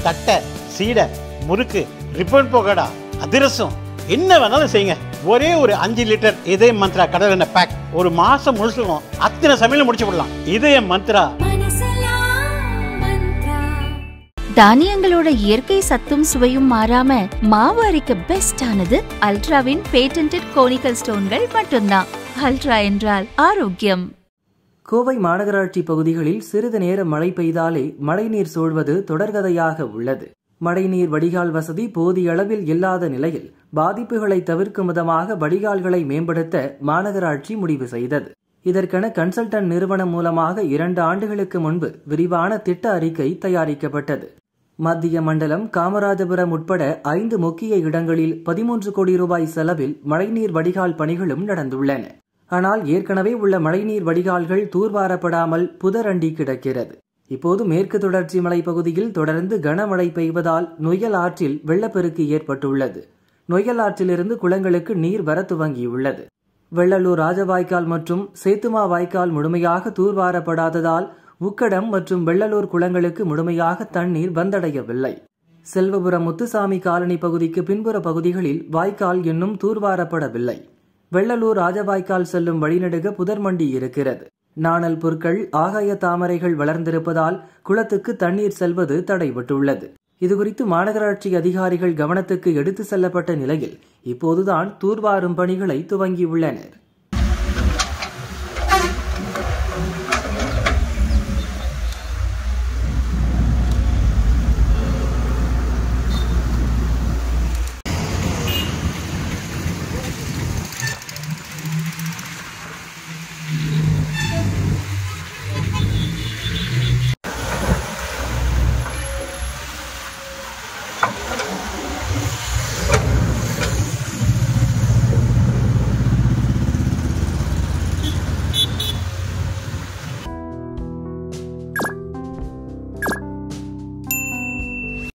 தட்டை, சீடை, முறுக்கு, ரிப்பன் பக்கோடா, அதிரசம், என்ன வேணாலும் செய்யுங்க. ஒரே ஒரு 5 லிட்டர் இதய மந்த்ரா கடல் எண்ணெய் பேக் ஒரு மாசம் முழுசுக்கும் அத்தனை சமையல் முடிச்சு விடலாம். இதய மந்த்ரா. தானியங்களோட இயற்கை சத்தும் சுவையும் மாறாம மாவு அரைக்க பெஸ்ட் ஆனது அல்ட்ராவின் பேட்டன்டட் கோனிக்கல் ஸ்டோன்கள் மட்டும்தான். அல்ட்ரா என்றால் ஆரோக்கியம். கோவை மாநகராட்சி பகுதிகளில் சிறிது நேரம் மழை பெய்தாலே மழைநீர் சூழ்வது தொடர்கதையாக உள்ளது. மழைநீர் வடிகால் வசதி போதிய அளவில் இல்லாத நிலையில் பாதிப்புகளை தவிர்க்கும் விதமாக வடிகால்களை மேம்படுத்த மாநகராட்சி முடிவு செய்தது. இதற்கென கன்சல்டன்ட் நிறுவனம் மூலமாக 2 ஆண்டுகளுக்கு முன்பு விரிவான திட்ட அறிக்கை தயாரிக்கப்பட்டது. மத்திய மண்டலம், காமராஜபுரம் உட்பட 5 முக்கிய இடங்களில் 13 கோடி ரூபாய் செலவில் மழைநீர் வடிகால் பணிகளும் நடந்துள்ளன. ஆனால் ஏற்கனவே உள்ள மழைநீர் வடிகால்கள் தூர்வாரப்படாமல் புதரண்டி கிடக்கிறது. இப்போது மேற்கு தொடர்ச்சி மலை பகுதியில் தொடர்ந்து கனமழை பெய்வதால் நொய்யல் ஆற்றில் வெள்ளப்பெருக்கு ஏற்பட்டுள்ளது. நொய்யல் ஆற்றிலிருந்து குளங்களுக்கு நீர் வர துவங்கியுள்ளது. வெள்ளலூர் ராஜவாய்க்கால் மற்றும் சேத்துமா வாய்க்கால் முழுமையாக தூர்வாரப்படாததால் உக்கடம் மற்றும் வெள்ளலூர் குளங்களுக்கு முழுமையாக தண்ணீர் வந்தடையவில்லை. செல்வபுரம் முத்துசாமி காலனி பகுதிக்கு பின்புற பகுதிகளில் வாய்க்கால் இன்னும் தூர்வாரப்படவில்லை. வெள்ளலூர் ராஜவாய்க்கால் செல்லும் வழிநெடுக புதர்மண்டி இருக்கிறது. நாணல் புற்கள், ஆகாய தாமரைகள் வளர்ந்திருப்பதால் குளத்துக்கு தண்ணீர் செல்வது தடைபட்டுள்ளது. இதுகுறித்து மாநகராட்சி அதிகாரிகள் கவனத்துக்கு எடுத்து செல்லப்பட்ட நிலையில் இப்போதுதான் தூர்வாரும் பணிகளை துவங்கியுள்ளனர்.